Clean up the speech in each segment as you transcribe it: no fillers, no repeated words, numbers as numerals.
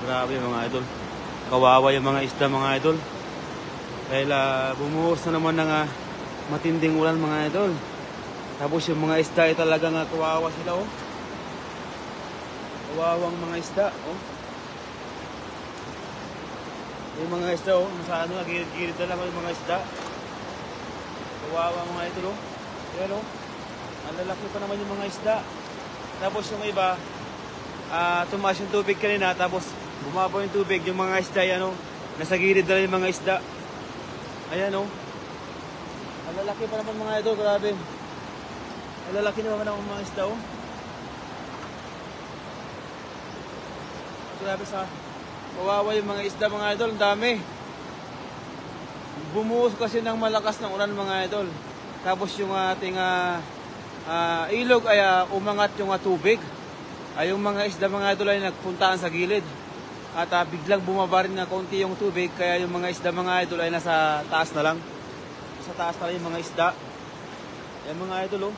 Grabe mga idol. Kawawa yung mga isda mga idol. Dahil bumuhos na naman ng matinding ulan mga idol. Tapos yung mga isda ay talagang kawawa sila oh. Kawawang mga isda oh. Yung mga isda oh, nasa ano, gilid-gilid na lang yung mga isda. Kawawa mga idol oh. Yan oh. Ang lalaki pa naman yung mga isda. Tapos yung iba, tumaas yung tubig kanina, tapos bumabaw yung tubig, yung mga isda yan oh. Nasa gilid na lang yung mga isda. Ayan oh. Ang lalaki pa naman mga idol, grabe. Ang lalaki naman ang mga isda oh. Grabe sa kawawa yung mga isda mga idol, ang dami. Bumuhos kasi ng malakas ng ulan mga idol. Tapos yung ating ilog ay umangat yung tubig. Ay yung mga isda mga idol ay nagpuntaan sa gilid. At biglang bumaba rin na konti yung tubig, kaya yung mga isda mga idol ay nasa taas na lang. Sa taas na lang yung mga isda. Yan mga idol oh.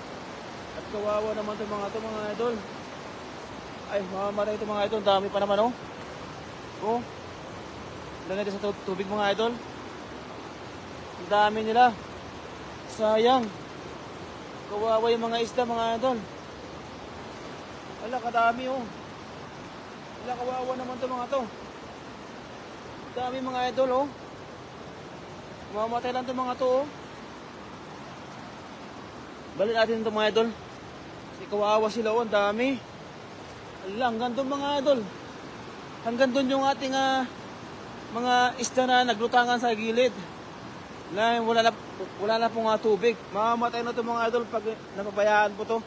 At kawawa naman itong mga idol. Ay, mamamatay ito mga idol. Dami pa naman oh. Oh. Lagay din sa tubig mga idol. Ang dami nila. Sayang. Kawawa yung mga isda mga idol. Wala, kadami oh. Wala, kawawa naman ito mga to. Dami mga idol oh. Mamamatay lang ito mga to oh. Balik natin ito mga idol. Kasi kawawa sila oh. Ang dami. Wala, hanggang doon mga idol. Hanggang doon yung ating mga isda na naglutangan sa gilid. Wala na pong tubig. Mamamatay na ito mga idol pag napabayaan po to.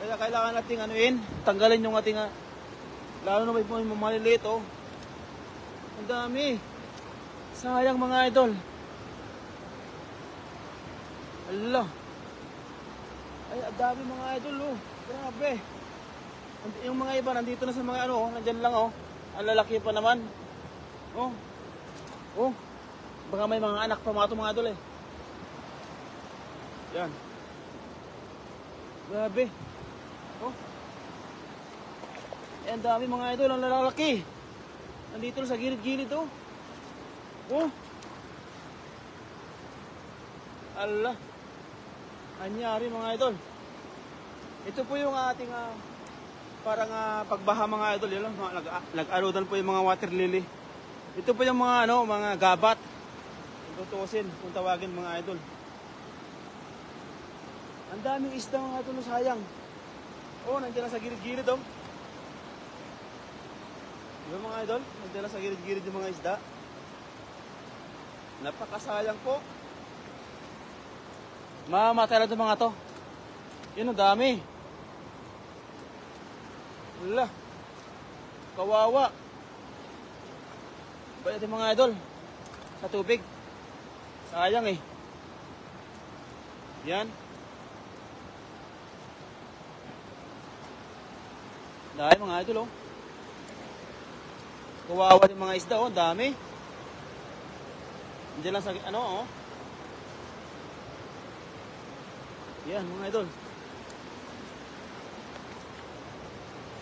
Kaya kailangan nating anuin, tanggalin yung ating lalo na may maliliit oh. Ang dami. Sayang mga idol. Ala. Ay, ang dami mga idol oh. Grabe. Yung mga iba nandito na sa mga ano, nandyan lang oh. Ang lalaki pa naman. Oh. Oh. Baka may mga anak pa mga idol eh. Yan. Grabe. Oh. Eh, ang dami mga idol, ang lalaki. Nandito sa gilid-gilid oh. Oh. Allah. Anyari mga idol. Ito po yung ating parang pagbaha mga idol, yun lang, nag-arudan po yung mga water lily. Ito po yung mga mga gabat. Tutusin kung tawagin mga idol. Ang daming isda mga idol, sayang. Oh, nandiyan lang sa gilid-gilid oh. Yung mga idol, nandiyan lang sa gilid-gilid yung mga isda. Napakasayang po. Mamamatay lang ito mga to. Yun, ang dami. Wala. Kawawa. Baya din mga idol. Sa tubig. Sayang eh. Yan. Dahil mga idol oh. Kawawa din mga isda oh. Dami. Diyan lang sa oh. Yan mga idol.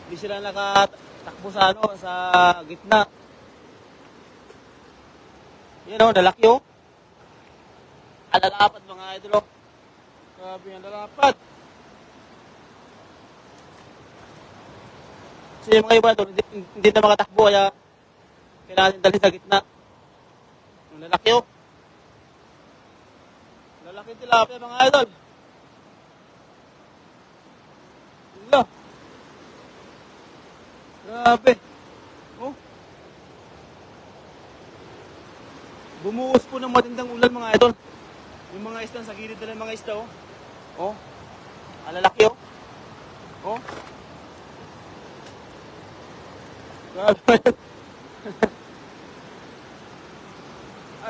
Hindi sila nakatakbo sa sa gitna. Yan o, lalaki o. Alalapat mga idol o. Grabe yung alalapat. Kasi yung mga iba doon, hindi na makatakbo, kaya kailangan dalhin sa gitna. Yung lalaki o. Lalaki tilapia mga idol. Wala. Grabe. Oh. Bumuhos po ng matindang ulan mga idol. Yung mga isda sa gilid na ng mga isda oh. Oh. Ang lalaki oh. Oh. Grabe.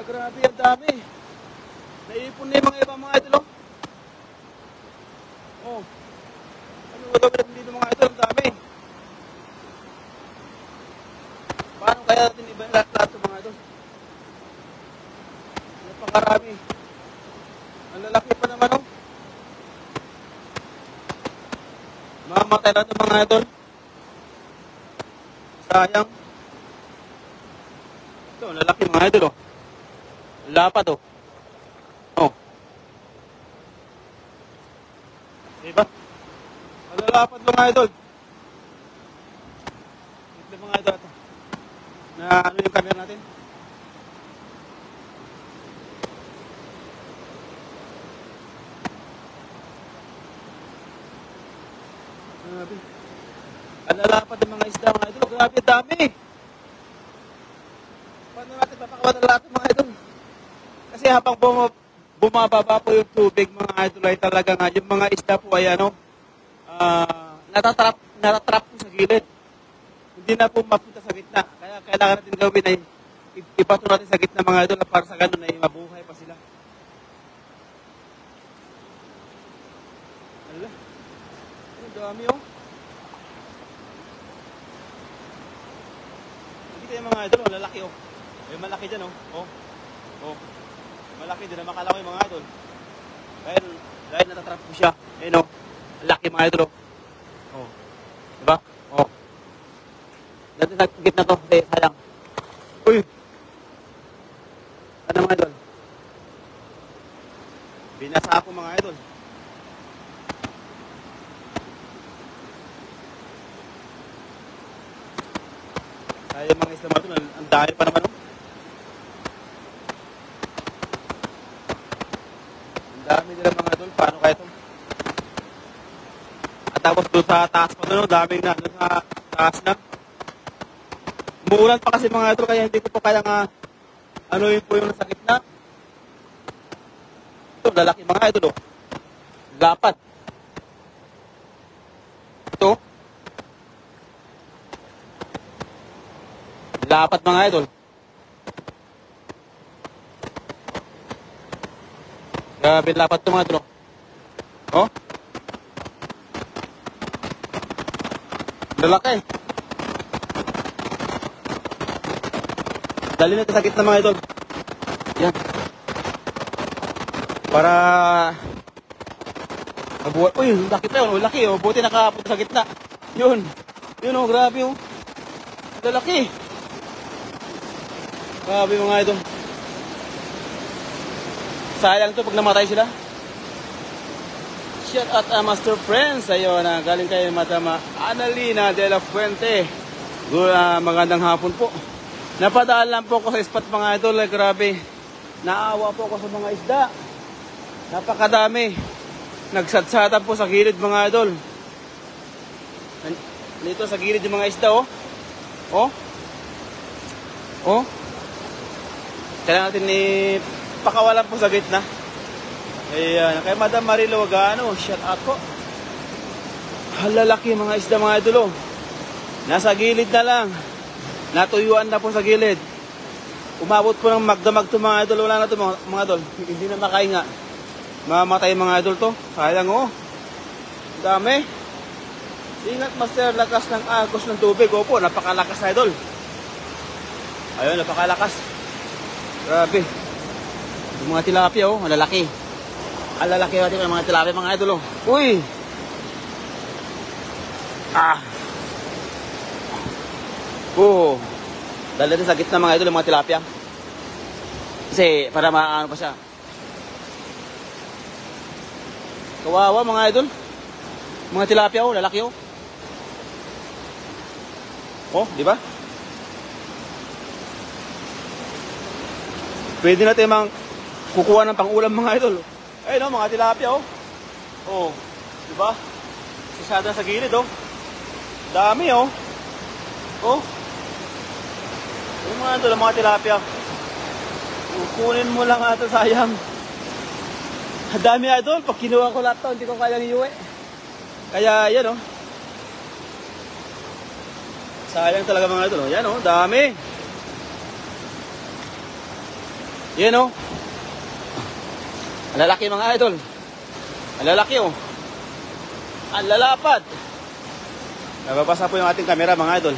Grabe ang dami. Naipon na yung mga ibang mga idol oh. Oh. Ano gagawin natin dito mga idol? Ang dami. Paano kaya natin iba lahat sa mga idol? Napakarami. Ang lalaki pa naman oh. Mamamatay na ito mga idol. Sayang. Ito, lalaki mga idol, oh. Lapad, oh. Oh. Diba? Malalapad mga idol. Ito mga idol. Na ano yung camera natin? Grabe. Ang lalapad ng mga isda mga idol. Grabe, dami. Paano natin papakawan ang lahat mga idol? Kasi habang bumababa po yung tubig mga idol ay talaga nga yung mga isda po ay ano, natatrap po sa gilid. Hindi na po mapunta sa gitna. Kaya kailangan natin gawin ay ipato natin sa gitna mga idol para sa ganun ay mabuhay pa sila. Ala. Ang dami oh. Hindi tayo mga idol, oh, lalaki oh. May malaki dyan oh. Oh. Oh. Malaki din na makalakoy mga idol. Dahil natatrap po siya. Ayun oh. Laki mga idol oh. Oh. Diba? Oh. Dati sa gitna to, kasi sayang. Uy! Ano mga idol? Binasa ako mga idol. Kaya yung mga isla mga idol, ang dahil pa naman oh. Ang dami nila mga idol, paano kaya ito? At tapos doon sa taas pa doon, daming na, doon sa taas na. Umuulan pa kasi mga idol, kaya hindi ko po kaya nga ano yun po yung nasa gitna. Ito, lalaki mga idol oh. Lapad. Ito. Lapad mga idol. Grabe lapad ito mga idol oh. Lalaki. Dali natin sa gitna mga idol. Yan. Para mabuhat. Uy, laki pa yun. Laki oh. Buti nakapunta sa gitna. Yun. Yun oh, grabe oh. Lalaki. Grabe mga idol. Sayang to pag namatay sila. Shout out Master Friends. Ayun na, galing kay Madama Analina de la Fuente. Magandang hapon po. Napadaan lang po ako sa spot mga idol. Grabe. Naawa po ako sa mga isda. Napakadami. Nagsadsatan po sa gilid mga idol. Dito sa gilid yung mga isda oh. Oh. Oh. Kailangan natin pakawalan po sa gitna. Ayan. Kay Madam Marilo Wagano. Shout out po. Halalaki mga isda mga idol oh. Nasa gilid na lang. Natuyuan na po sa gilid. Umabot po ng magdamag to mga idol. Wala na to mga idol. Hindi na makahinga. Mamatay mga idol to. Sayang oh. Dami. Ingat master, lakas ng agos ng tubig. Opo, napakalakas na idol. Ayun, napakalakas. Grabe. Yung mga tilapia oh, malalaki. Ang lalaki natin ng mga tilapia mga idol oh. Uy! Ah! Oh! Dali natin sa gitna mga idol yung mga tilapia. Kasi para maano pa siya. Kawawa mga idol. Mga tilapia oh, lalaki oh. Oh, di ba? Pwede natin mang kukuha ng pang-ulam mga idol. Ayun oh, mga tilapia oh. Oh, di ba? Sisada sa gilid oh. Dami oh. Oh. Yung mga idol, mga tilapia. Kukunin mo lang ito, sayang. Dami idol, pag kinuha ko lahat to, hindi ko kayang iuwi. Kaya yan oh. Sayang talaga mga idol oh. Yan oh, dami. Yan oh. Ang lalaki mga idol. Ang lalaki oh. Ang lalapad. Nababasa po yung ating camera mga idol.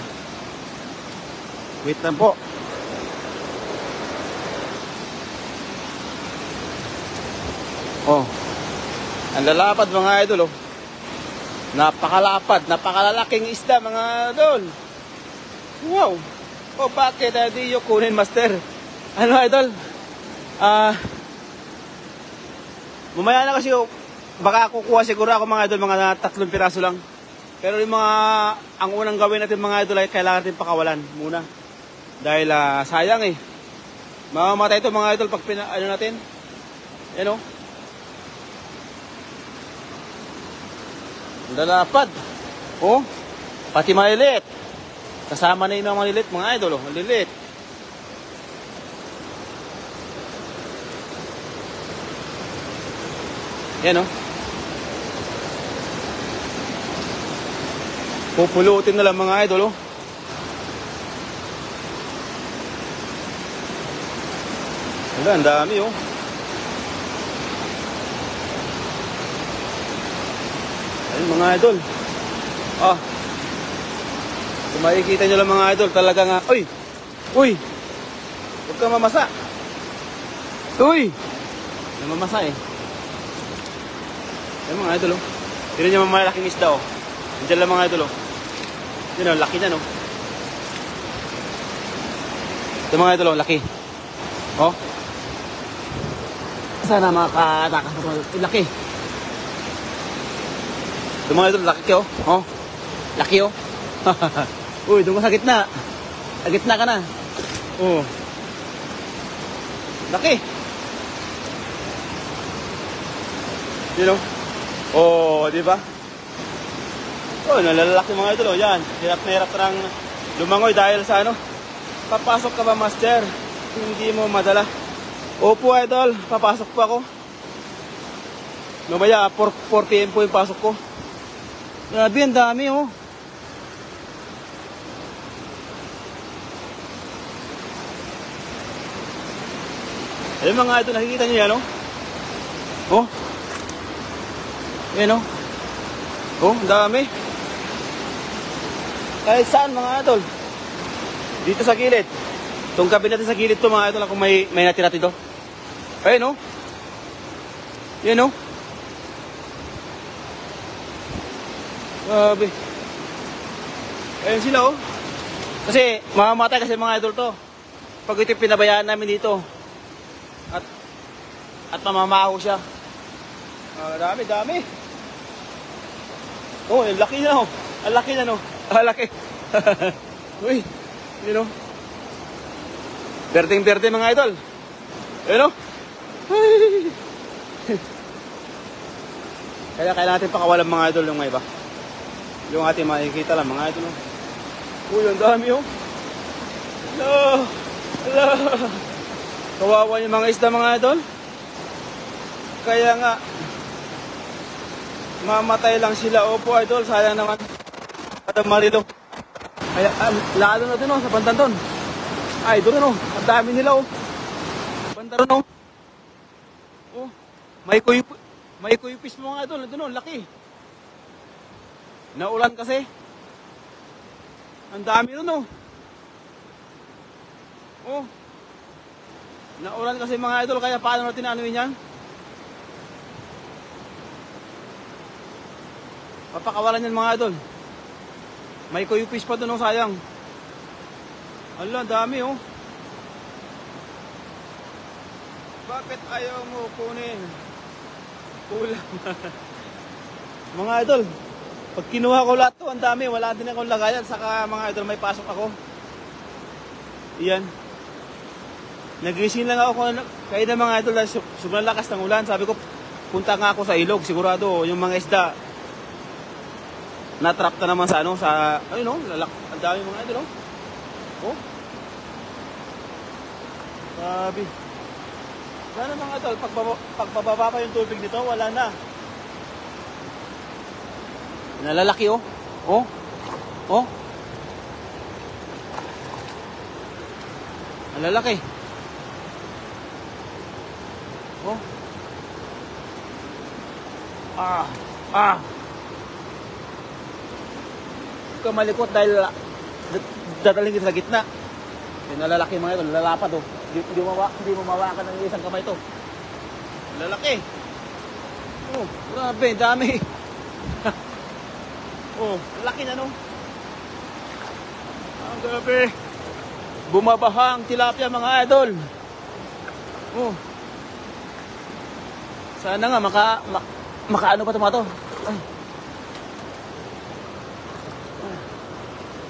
Wait lang po. Oh. Ang lalapad mga idol oh. Napakalapad, napakalalaking isda mga idol. Wow. Oh, bakit? Di yung kunin, master. Ano, idol? Mamaya na kasi, baka kukuha siguro ako mga idol, mga 3 piraso lang. Pero yung mga, ang unang gawin natin mga idol ay kailangan natin pakawalan muna. Dahil sayang eh. Mamamatay ito mga idol pag ano natin. Yan o. Lalapad. Oh, pati maliliit. Kasama na yung mga maliliit mga idol. Oh, maliliit. Yan o. Pupulutin na lang mga idol. Oh. Wala, ang dami oh. Ayun mga idol. Ah. Kung makikita nyo lang mga idol, talaga nga. Uy! Uy! Huwag kang mamasa. Uy! Namamasa eh. Ayun mga idol oh. Tignan nyo mga malaking isda oh. Diyan lang mga idol oh. Yun oh, laki na no. Ito mga idol oh, laki. Oh. Sana makatakas na ito. Laki. Ito mga idol, laki oh. Oh. Laki oh. Uy, doon ka sa gitna. Sa gitna ka na. Oh. Laki. Yun oh. Oh, di ba? Oh, nalalaki mga idol oh. Yan. Hirap na hirap ng lumangoy dahil sa ano. Papasok ka ba, master? Hindi mo madala. Opo, idol. Papasok po ako. Mamaya, 4 PM po yung pasok ko. Grabe, ang dami oh. Ayun mga idol, nakikita nyo yan oh. Oh. Yan oh. Oh, ang dami. Kahit saan mga idol. Dito sa gilid. Itong gabi natin sa gilid to mga idol, kung may natira dito. Ayun oh. Yan oh. Grabe. Ayun sila oh. Kasi mamamatay kasi mga idol to. Pag ito pinabayaan namin dito. At mamamaho siya. Dami. Oh, ang laki na oh. Ang laki na no. Ang laki. Uy. You know. Berting mga idol. You know. Kaya natin pakawalan mga idol yung may iba. Yung ating makikita lang mga idol. Uy, ang dami oh. Hello. Kawawa yung mga isda mga idol. Kaya nga mamatay lang sila. Opo idol, sayang naman. At marilo. Kaya lalo na din oh, sa bandan doon. Ay, doon oh, ang dami nila oh. Banda ron oh. Oh, may kuyupis mga idol, doon oh, laki. Naulan kasi. Ang dami ron oh. Oh. Naulan kasi mga idol, kaya paano natin anuin yan? Papakawalan yan mga idol. May kuyupis pa doon oh, sayang. Ala, dami oh. Bakit ayaw mo kunin? Kulang. Mga idol, pag kinuha ko lahat to, ang dami. Wala din akong lagayan. Saka mga idol, may pasok ako. Iyan. Nagising lang ako kayo na mga idol, sobrang lakas ng ulan. Sabi ko, punta nga ako sa ilog. Sigurado, yung mga isda na-trap na naman sa ano, sa, ayun oh, ang dami mga idol oh. Oh. Sabi. Sana mga idol, pagbababa pa yung tubig dito, wala na. Nalalaki oh. Oh. Oh. Nalalaki. Oh. Huwag ka malikot dahil dadaling kita sa gitna. Yung nalalaki mga ito, nalalapad oh. Hindi mo mawakan ng isang kamay ito. Nalalaki. Oh, grabe, dami. Oh, laki na no. Ang grabe. Bumabaha ang tilapia mga idol. Oh. Sana nga makaano pa to. Ay. Ay.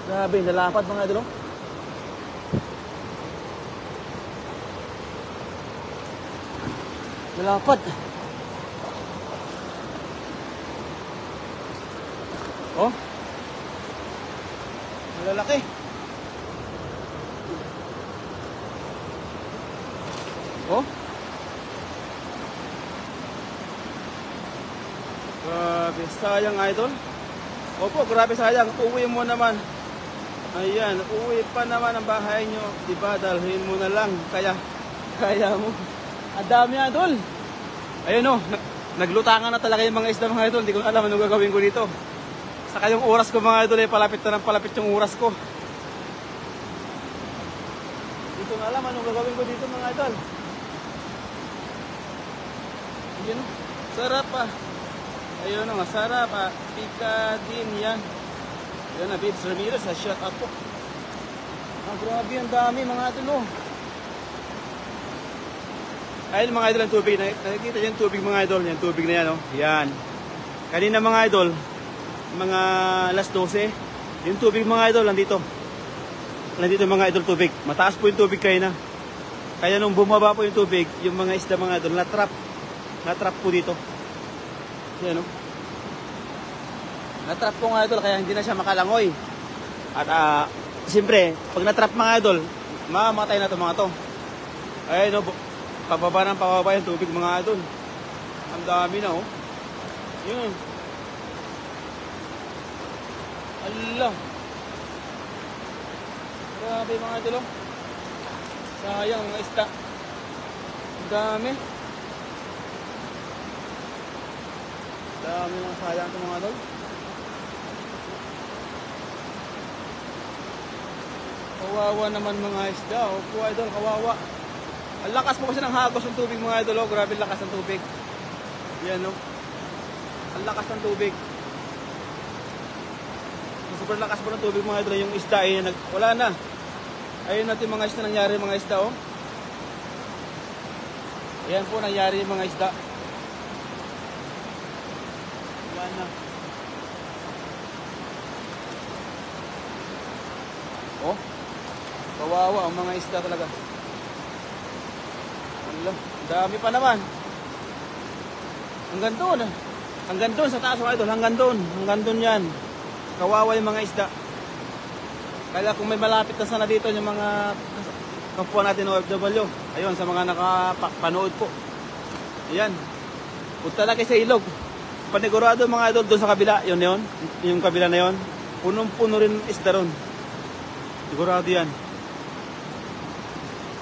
Grabe, nalapad mga idol. Oh. Nalapad. Oh. Malalaki. Oh. Grabe, sayang idol. Opo, grabe sayang. Uwi mo naman. Ayan, uwi pa naman ang bahay nyo. Diba, dalhin mo na lang. Kaya mo. Ang dami idol. Ayun o, naglutangan na talaga yung mga isda mga idol. Hindi ko alam anong gagawin ko dito. Saka yung oras ko mga idol, palapit na ng palapit yung oras ko. Hindi ko alam anong gagawin ko dito mga idol. Ayun o, sarap ah. Ayun o, masarap ah. Pika din yan. Yan na, Bibs Ramirez, shout out po. Grabe, ang dami mga idol o. Ayun mga idol ang tubig. Nakikita yung tubig mga idol. Yung tubig na yan o. Yan. Kanina mga idol, mga alas 12. Yung tubig mga idol, nandito. Nandito mga idol tubig. Mataas po yung tubig kayo na. Kaya nung bumaba po yung tubig, yung mga isda mga idol, natrap po dito. Yan o. Natrap po mga idol, kaya hindi na siya makalangoy. At siyempre, pag natrap mga idol, mamamatay na ito mga to. Ayun o, pababa yung tubig mga idol. Ang dami na oh. Yun. Allah. Grabe mga idol oh. Sayang mga isda. Ang dami. Dami mga sayang ito mga idol. Kawawa naman mga isda. Opo idol, kawawa. Ang lakas po kasi ng hagos ng tubig mga idol. Oh. Grabe lakas ng tubig. Yan o. Oh. Ang lakas ng tubig. Sobrang lakas po ng tubig mga idol. Yung isda ay wala na. Ayun natin mga isda nangyari mga isda oh. Ayan po nangyari yung mga isda. Wala na. Oh. Kawawa ang mga isda talaga. Dami pa naman. Hanggang doon. Hanggang doon sa taas mga idol. Hanggang doon yan. Kawawa yung mga isda. Kaya kung may malapit na sana dito yung mga kapwa natin OFW. Ayun, sa mga nakapanood po. Ayan. Punta na kayo sa ilog. Panigurado mga idol doon sa kabila. Yun. Yung kabila na yun. Punong-puno rin isda ron. Sigurado yan.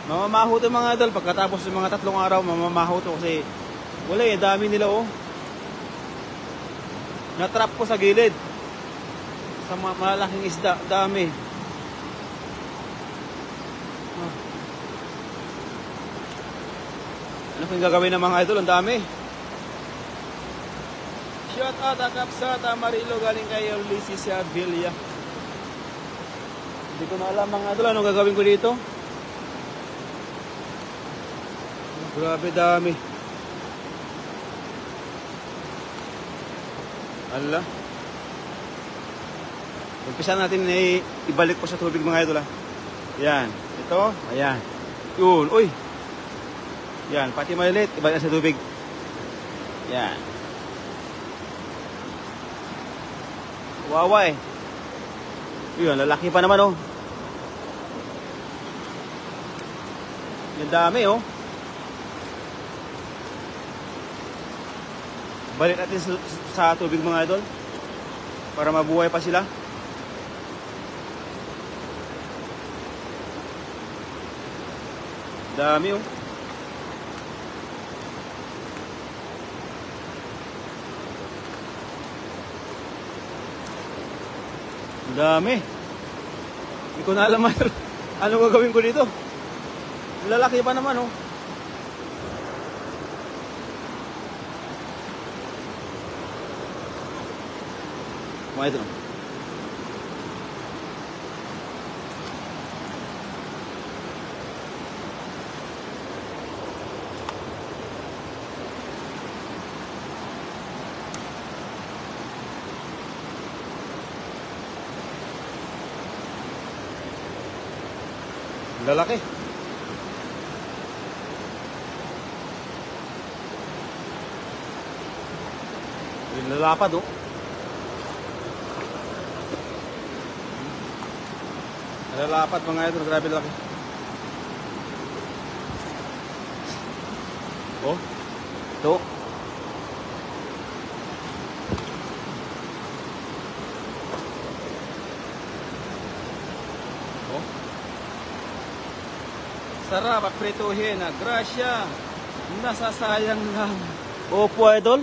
Mamamaho ito mga idol. Pagkatapos ng mga 3 araw, mamamaho ito kasi wala eh, dami nila oh. Natrap ko sa gilid. Sa malaking isda, dami. Ano kung gagawin ng mga idol? Ang dami. Shout out Akapsa Tamarilo galing kay Ulysses Villa. Hindi ko na alam mga idol anong gagawin ko dito. Grabe dami. Allah. Umpisa natin ibalik ko sa tubig mga idol ha. Yan. Ito. Ayan. Yun. Uy. Yan. Pati maliit. Ibalik sa tubig. Yan. Wawa eh. Yun. Lalaki pa naman oh. Yan dami oh. Balik natin sa tubig mga idol para mabuhay pa sila. Dami oh. Dami. Hindi ko na alam ano gagawin ko dito. Lalaki pa naman oh. Mga ito. Lalaki. Lalapad oh. Lalapad mga idol, grabe laki. Oh. Ito. Oh. Sarap at prituhin na grasya. Nasasayang lang. Opo idol.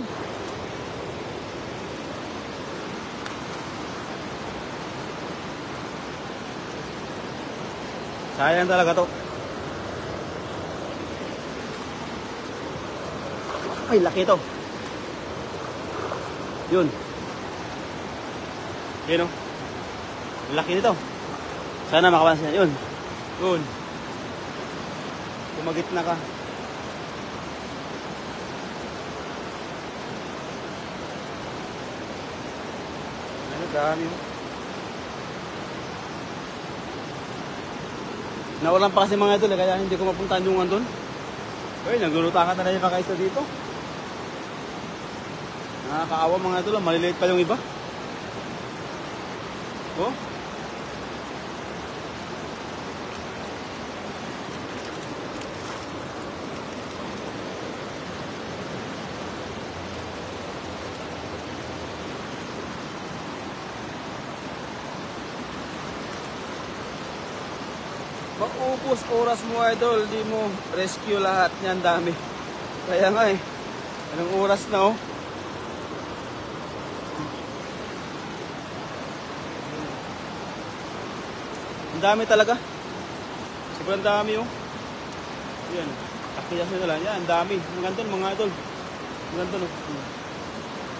Sayang talaga to. Ay, laki to. Yun. Yun o. Laki nito. Sana makapansin na. Yun. Yun. Kumagit na ka. Ano, dami o. Nawalan pa kasi mga idol, kaya hindi ko mapuntahan yung andun. Uy, naglulutakan na rin yung mga isda dito. Nakakaawa mga idol, maliliit pa yung iba. Oh. Maubos oras mo idol, di mo rescue lahat niyan, dami. Kaya nga eh, anong oras na oh. Ang dami talaga. Sobrang dami oh. Yan, akiyas nyo na lang. Yan, ang dami. Ang ganda mga idol. Ang ganda oh.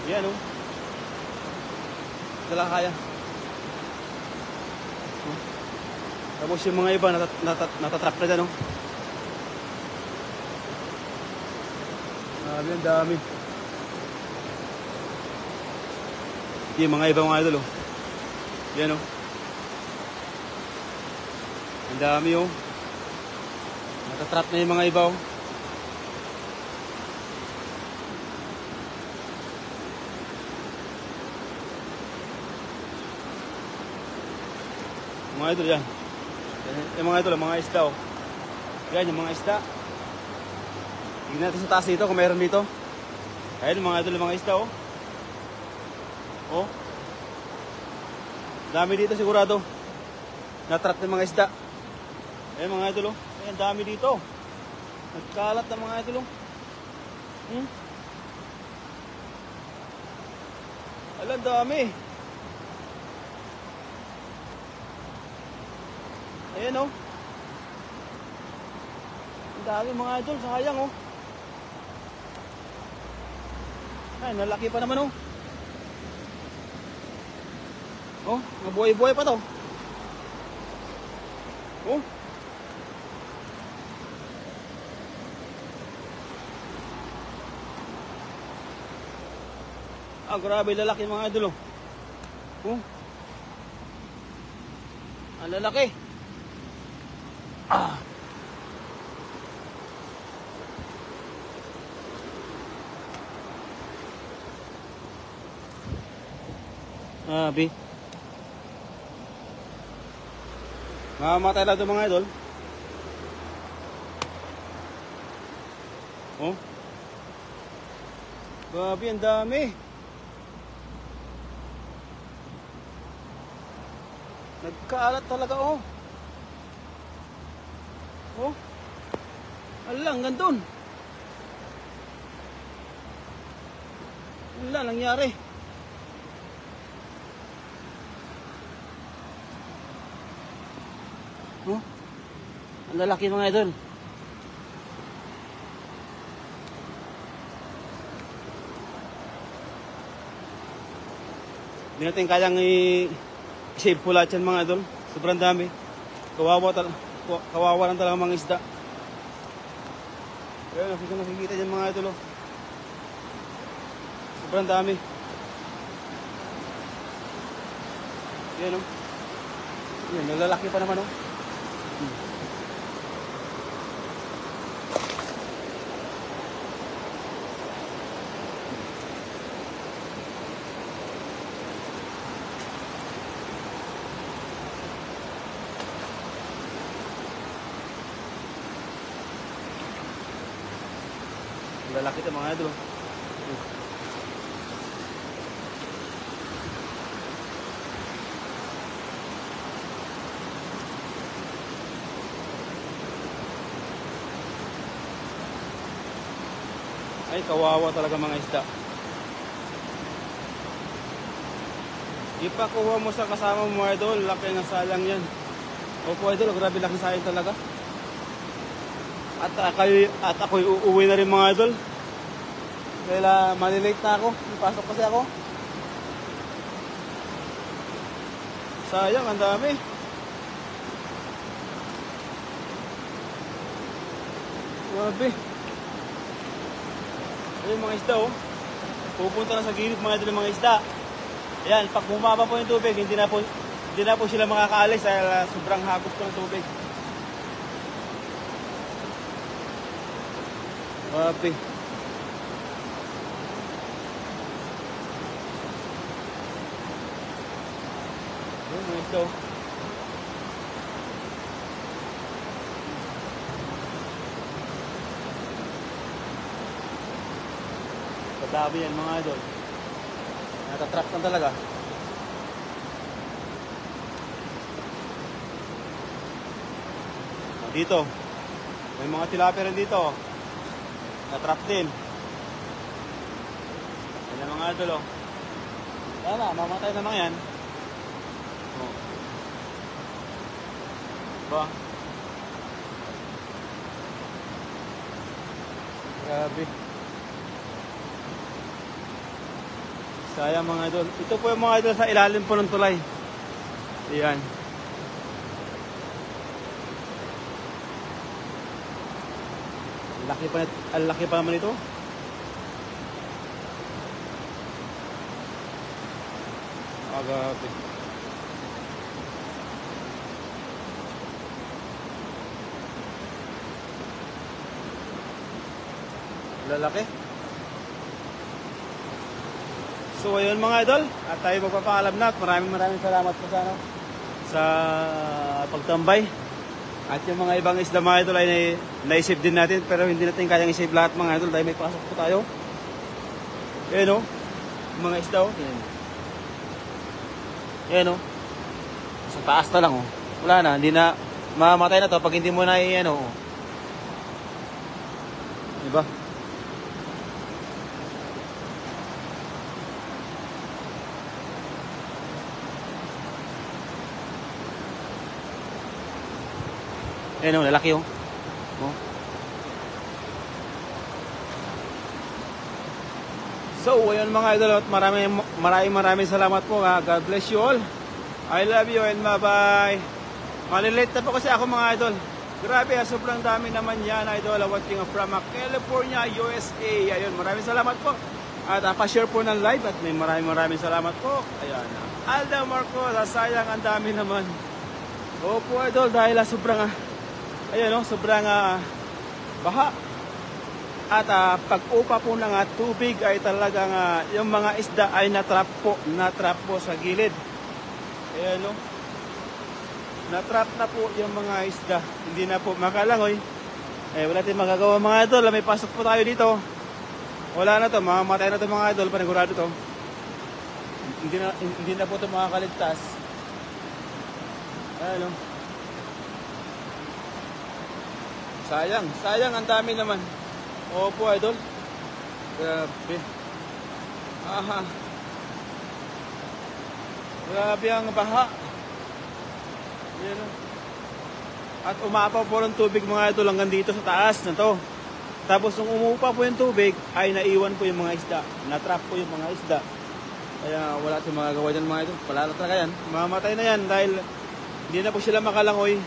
Yan oh. Dala kaya. Tapos yung mga iba natatrap na dyan, oh. Ang dami. Yung mga iba mga idol, oh. Yan, oh. Ang dami, oh. Natatrap na yung mga iba, oh. Mga idol, yan. Yung mga idol, mga isda oh. Yan yung mga isda. Tignan natin sa taas dito kung mayroon dito. Ayun mga idol, mga isda oh. Oh. Dami dito sigurado. Natrap ng mga isda. Ayun mga idol oh. Ayun dami dito. Nagkalat ng mga idol oh. Alam dami. Ayan oh. Ang dami mga idol, sayang oh. Ay, nalaki pa naman oh. Oh, mabuhay-buhay pa to. Oh. Ah, grabe lalaki mga idol oh. Oh. Ang lalaki. Ah. Abi. Mamatay na ito mga idol. Oh. Grabe, ang dami. Nagkaalat talaga oh. Oh. Alang, gandun. Wala nangyari. Oh. Ang lalaki mga idol. Hindi natin kayang i-save po lahat yan mga idol. Sobrang dami. Kawawa lang talaga mga isda. Ayun, nakikita dyan mga idol. Sobrang dami. Yan o. Yan, nalalaki pa naman o. Lalaki ito mga idol. Ay, kawawa talaga mga isda. Ipakuha mo sa kasama mo mga idol, laki ng salang yan. Opo idol, grabe laki sayang talaga. At ako'y uuwi na rin mga idol. Dahil malilate na ako, ipasok kasi ako. Sayang, ang dami. Grabe. Ayun mga isda oh. Pupunta na sa gilid mga idol ng mga isda. Ayan, pag bumaba po yung tubig, hindi na po sila makakaalis dahil sobrang hagos po ng tubig. Grabe. Ayun mga isda oh. Kadami yan mga idol. Natatrap na talaga. Dito. May mga tilapia rin dito. Natrap din. Ayan mga idol oh. Tama, mamatay naman yan. Oh. Ba? Grabe. Sayang mga idol. Ito po yung mga idol sa ilalim po ng tulay. Ayan. Ang laki pa naman ito. Agabi. Lalaki. So ayun mga idol, at tayo magpapaalam na at maraming salamat po sa pagtambay. At yung mga ibang isda mga idol ay naisave din natin, pero hindi natin kayang isave lahat mga idol dahil may pasok po tayo. Ayan o, mga isda o. Ayan o, sa taas na lang o. Wala na, hindi na, mamatay na to pag hindi mo na i-ano o. Diba? Ayan o, lalaki o. Oh. So, ayun mga idol at maraming salamat po. God bless you all. I love you and bye-bye. Malilate na po kasi ako mga idol. Grabe, sobrang dami naman yan idol. Watching from California, USA. Ayun, maraming salamat po. At pa-share po ng live at may maraming salamat po. Ayan. Alda Marcos, sayang ang dami naman. Opo idol, dahil sobrang ayan o, sobrang baha. At pag-upa po ng tubig ay talagang yung mga isda ay natrap po sa gilid. Ayan o. Natrap na po yung mga isda. Hindi na po makalangoy. Eh, wala tayong magagawa mga idol. May pasok po tayo dito. Wala na to, mamamatay na to mga idol. Panigurado to. Hindi na po ito makakaligtas. Ayan o. Sayang ang dami naman. Opo idol. Grabe. Aha. Grabe ang baha. Yan o. At umapaw po ng tubig mga idol hanggang dito sa taas na to. Tapos nung umupa po yung tubig ay naiwan po yung mga isda. Natrap po yung mga isda. Kaya wala tayong magagawa dyan mga idol. Palala talaga yan. Mamamatay na yan dahil hindi na po sila makalangoy.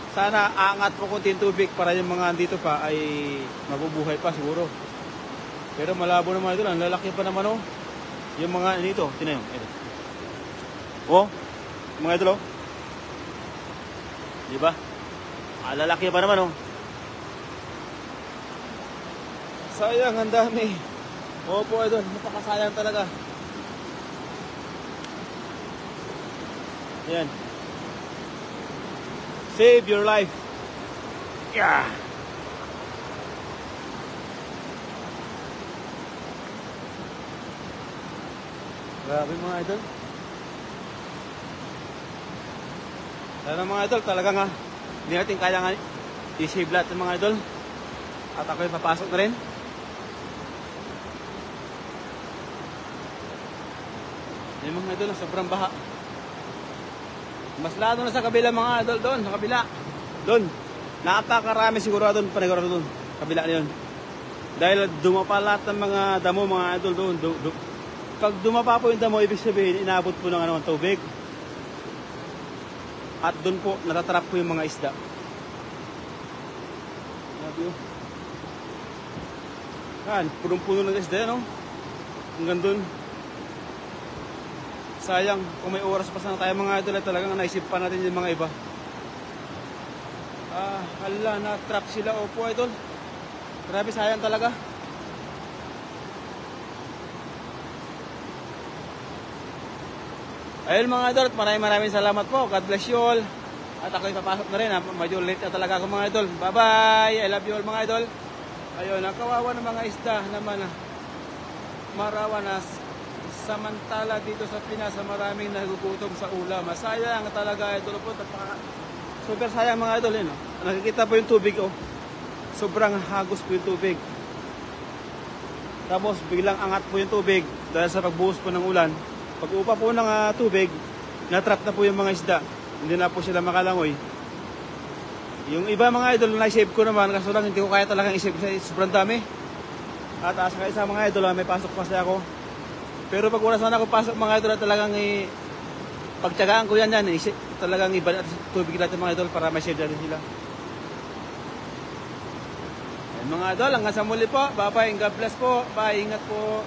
Sana aangat po konti yung tubig para yung mga dito pa ay mabubuhay pa siguro. Pero malabo naman ito lang. Lalaki pa naman oh. Yung mga dito. Tingnan nyo. Oh. Mga idol oh. Diba? Lalaki pa naman oh. Sayang ang dami. Opo idol. Napakasayang talaga. Ayan. Save your life. Yeah. Grabe mga idol. Sana mga idol, talaga nga, hindi natin kaya nga i-save lahat ng mga idol. At ako ay papasok na rin. Yung mga idol, sobrang baha. Mas lalo na sa kabila mga idol doon, sa kabila. Doon, napakarami sigurado doon, panigurado doon. Kabila na yun. Dahil dumapa lahat ng mga damo mga idol doon. Pag dumapa po yung damo, ibig sabihin, inabot po ng tubig. At doon po, natatrap po yung mga isda. Grabe yun. Yan, punong-puno ng isda yan, no? Hanggang doon. Sayang, kung may oras pa sana tayo mga idol, talagang naisip pa natin yung mga iba. Hala, na-trap sila. Opo, idol. Grabe, sayang talaga. Ayun mga idol, maraming salamat po. God bless you all. At ako'y papasok na rin. Medyo late na talaga ako mga idol. Bye-bye. I love you all mga idol. Ayun, nakawawa ng mga isda naman. Marawa na. Samantala dito sa Pinas, maraming nagugutom sa ulam. Sayang talaga idol po. Super sayang mga idol. Yun, nakikita po yung tubig. Oh. Sobrang hagos po yung tubig. Tapos biglang angat po yung tubig dahil sa pagbuhos po ng ulan. Pag upa po ng tubig, natrap na po yung mga isda. Hindi na po sila makalangoy. Yung iba mga idol, na-save ko naman. Kaso lang hindi ko kaya talagang isave kasi sobrang dami. At asa kayo sa mga idol, may pasok pa siya ako. Pero pag oras man ako pasok mga idol, talagang pagtyagaan ko yan. Talagang iba tubig natin mga idol para ma-share natin sila. Mga idol, hanggang sa muli po. Bye-bye. God bless po. Bye. Ingat po.